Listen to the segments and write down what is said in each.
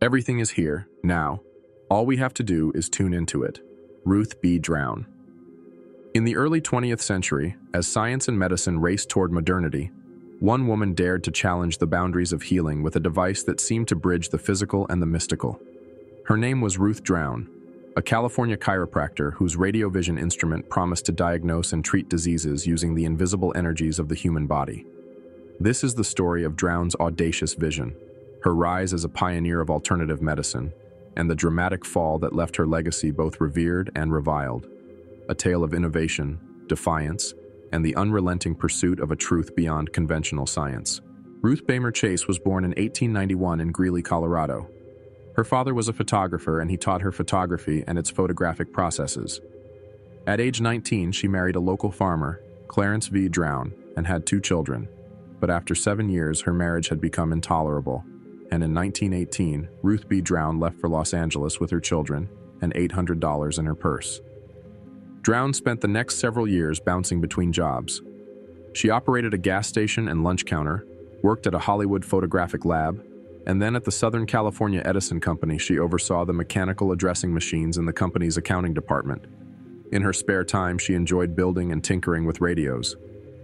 Everything is here, now. All we have to do is tune into it. Ruth B. Drown. In the early 20th century, as science and medicine raced toward modernity, one woman dared to challenge the boundaries of healing with a device that seemed to bridge the physical and the mystical. Her name was Ruth Drown, a California chiropractor whose radiovision instrument promised to diagnose and treat diseases using the invisible energies of the human body. This is the story of Drown's audacious vision, her rise as a pioneer of alternative medicine, and the dramatic fall that left her legacy both revered and reviled, a tale of innovation, defiance, and the unrelenting pursuit of a truth beyond conventional science. Ruth Beymer Chase was born in 1891 in Greeley, Colorado. Her father was a photographer, and he taught her photography and its photographic processes. At age 19, she married a local farmer, Clarence V. Drown, and had 2 children. But after 7 years, her marriage had become intolerable, and in 1918, Ruth B. Drown left for Los Angeles with her children and $800 in her purse. Drown spent the next several years bouncing between jobs. She operated a gas station and lunch counter, worked at a Hollywood photographic lab, and then at the Southern California Edison Company she oversaw the mechanical addressing machines in the company's accounting department. In her spare time, she enjoyed building and tinkering with radios.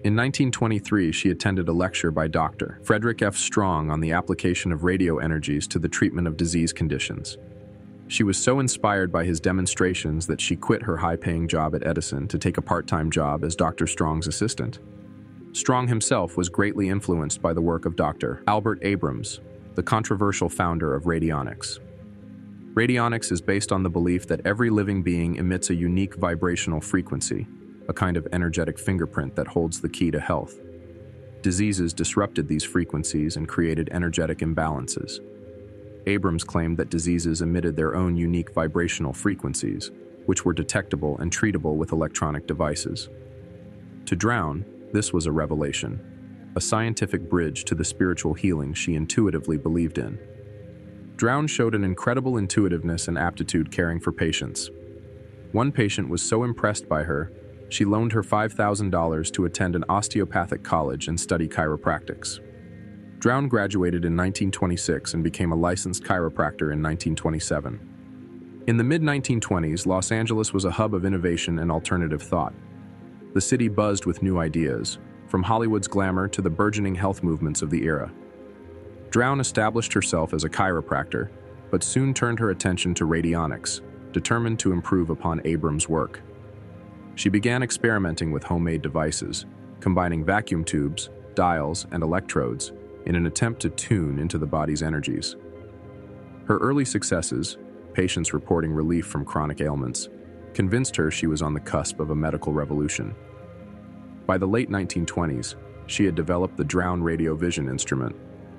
In 1923, she attended a lecture by Dr. Frederick F. Strong on the application of radio energies to the treatment of disease conditions. She was so inspired by his demonstrations that she quit her high-paying job at Edison to take a part-time job as Dr. Strong's assistant. Strong himself was greatly influenced by the work of Dr. Albert Abrams, the controversial founder of Radionics. Radionics is based on the belief that every living being emits a unique vibrational frequency, a kind of energetic fingerprint that holds the key to health. Diseases disrupted these frequencies and created energetic imbalances. Abrams claimed that diseases emitted their own unique vibrational frequencies, which were detectable and treatable with electronic devices. To Drown, this was a revelation, a scientific bridge to the spiritual healing she intuitively believed in. Drown showed an incredible intuitiveness and aptitude caring for patients. One patient was so impressed by her, she loaned her $5,000 to attend an osteopathic college and study chiropractics. Drown graduated in 1926 and became a licensed chiropractor in 1927. In the mid-1920s, Los Angeles was a hub of innovation and alternative thought. The city buzzed with new ideas, from Hollywood's glamour to the burgeoning health movements of the era. Drown established herself as a chiropractor, but soon turned her attention to radionics, determined to improve upon Abrams' work. She began experimenting with homemade devices, combining vacuum tubes, dials, and electrodes in an attempt to tune into the body's energies. Her early successes, patients reporting relief from chronic ailments, convinced her she was on the cusp of a medical revolution. By the late 1920s, she had developed the Drown radiovision instrument,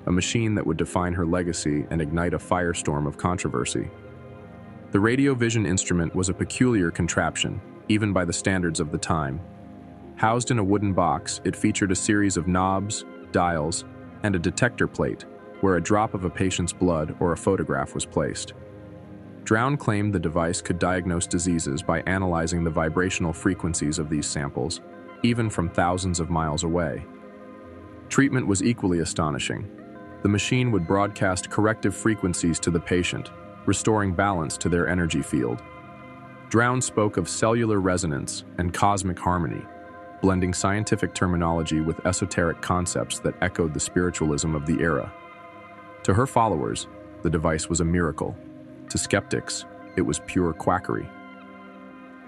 a machine that would define her legacy and ignite a firestorm of controversy. The radiovision instrument was a peculiar contraption, even by the standards of the time. Housed in a wooden box, it featured a series of knobs, dials, and a detector plate, where a drop of a patient's blood or a photograph was placed. Drown claimed the device could diagnose diseases by analyzing the vibrational frequencies of these samples, even from thousands of miles away. Treatment was equally astonishing. The machine would broadcast corrective frequencies to the patient, restoring balance to their energy field. Drown spoke of cellular resonance and cosmic harmony, blending scientific terminology with esoteric concepts that echoed the spiritualism of the era. To her followers, the device was a miracle. To skeptics, it was pure quackery.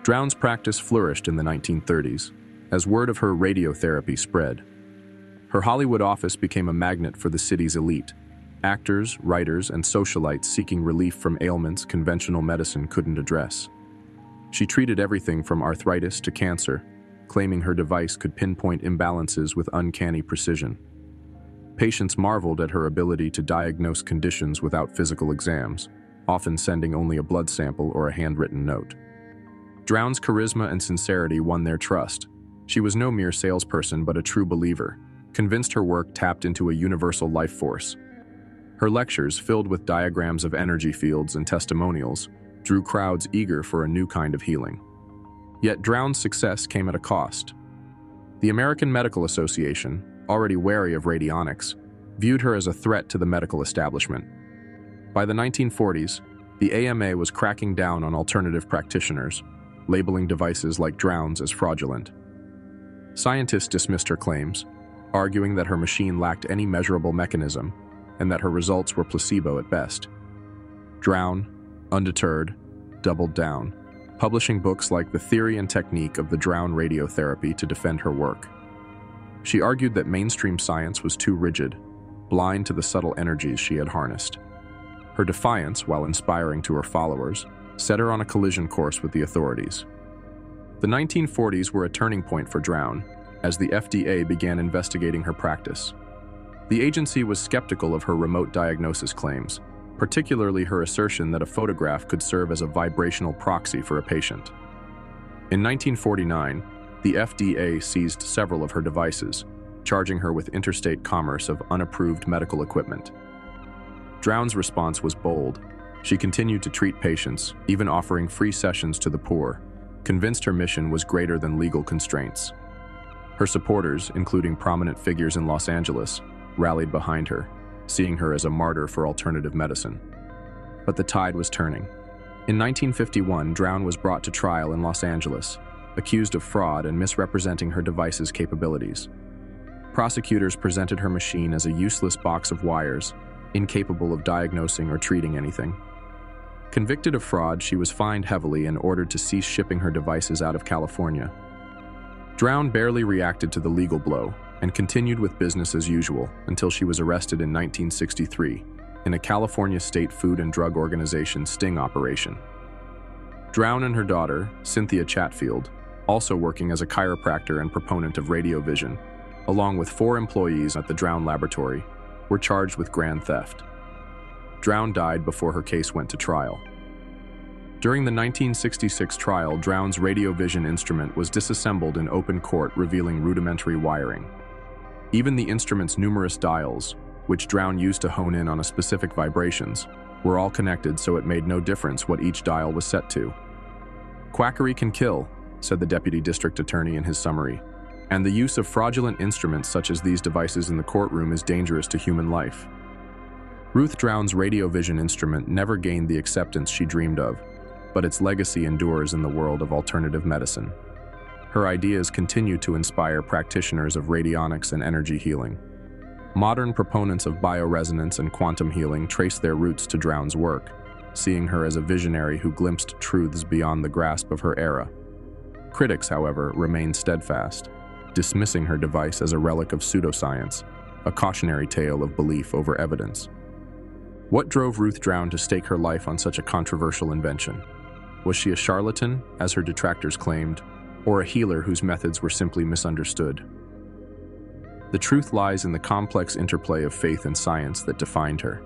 Drown's practice flourished in the 1930s, as word of her radiotherapy spread. Her Hollywood office became a magnet for the city's elite, actors, writers, and socialites seeking relief from ailments conventional medicine couldn't address. She treated everything from arthritis to cancer, claiming her device could pinpoint imbalances with uncanny precision. Patients marveled at her ability to diagnose conditions without physical exams, often sending only a blood sample or a handwritten note. Drown's charisma and sincerity won their trust. She was no mere salesperson but a true believer, convinced her work tapped into a universal life force. Her lectures, filled with diagrams of energy fields and testimonials, drew crowds eager for a new kind of healing. Yet Drown's success came at a cost. The American Medical Association, already wary of radionics, viewed her as a threat to the medical establishment. By the 1940s, the AMA was cracking down on alternative practitioners, labeling devices like Drown's as fraudulent. Scientists dismissed her claims, arguing that her machine lacked any measurable mechanism and that her results were placebo at best. Drown, undeterred, doubled down, publishing books like The Theory and Technique of the Drown Radiotherapy to defend her work. She argued that mainstream science was too rigid, blind to the subtle energies she had harnessed. Her defiance, while inspiring to her followers, set her on a collision course with the authorities. The 1940s were a turning point for Drown, as the FDA began investigating her practice. The agency was skeptical of her remote diagnosis claims, particularly her assertion that a photograph could serve as a vibrational proxy for a patient. In 1949, the FDA seized several of her devices, charging her with interstate commerce of unapproved medical equipment. Drown's response was bold. She continued to treat patients, even offering free sessions to the poor, convinced her mission was greater than legal constraints. Her supporters, including prominent figures in Los Angeles, rallied behind her, seeing her as a martyr for alternative medicine. But the tide was turning. In 1951, Drown was brought to trial in Los Angeles, accused of fraud and misrepresenting her device's capabilities. Prosecutors presented her machine as a useless box of wires, incapable of diagnosing or treating anything. Convicted of fraud, she was fined heavily and ordered to cease shipping her devices out of California. Drown barely reacted to the legal blow and continued with business as usual until she was arrested in 1963 in a California State Food and Drug Organization sting operation. Drown and her daughter, Cynthia Chatfield, also working as a chiropractor and proponent of radiovision, along with 4 employees at the Drown laboratory, were charged with grand theft. Drown died before her case went to trial. During the 1966 trial, Drown's radiovision instrument was disassembled in open court, revealing rudimentary wiring. Even the instrument's numerous dials, which Drown used to hone in on a specific vibrations, were all connected, so it made no difference what each dial was set to. "Quackery can kill," said the deputy district attorney in his summary, "and the use of fraudulent instruments such as these devices in the courtroom is dangerous to human life." Ruth Drown's radiovision instrument never gained the acceptance she dreamed of, but its legacy endures in the world of alternative medicine. Her ideas continue to inspire practitioners of radionics and energy healing. Modern proponents of bioresonance and quantum healing trace their roots to Drown's work, seeing her as a visionary who glimpsed truths beyond the grasp of her era. Critics, however, remain steadfast, dismissing her device as a relic of pseudoscience, a cautionary tale of belief over evidence. What drove Ruth Drown to stake her life on such a controversial invention? Was she a charlatan, as her detractors claimed, or a healer whose methods were simply misunderstood? The truth lies in the complex interplay of faith and science that defined her.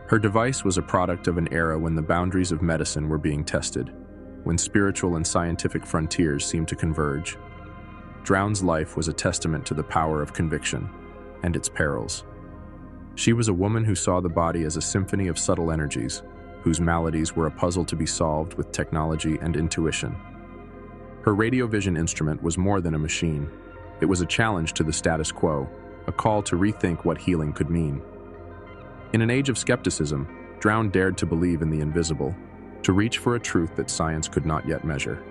Her device was a product of an era when the boundaries of medicine were being tested, when spiritual and scientific frontiers seemed to converge. Drown's life was a testament to the power of conviction and its perils. She was a woman who saw the body as a symphony of subtle energies, whose maladies were a puzzle to be solved with technology and intuition. Her radiovision instrument was more than a machine. It was a challenge to the status quo, a call to rethink what healing could mean. In an age of skepticism, Drown dared to believe in the invisible, to reach for a truth that science could not yet measure.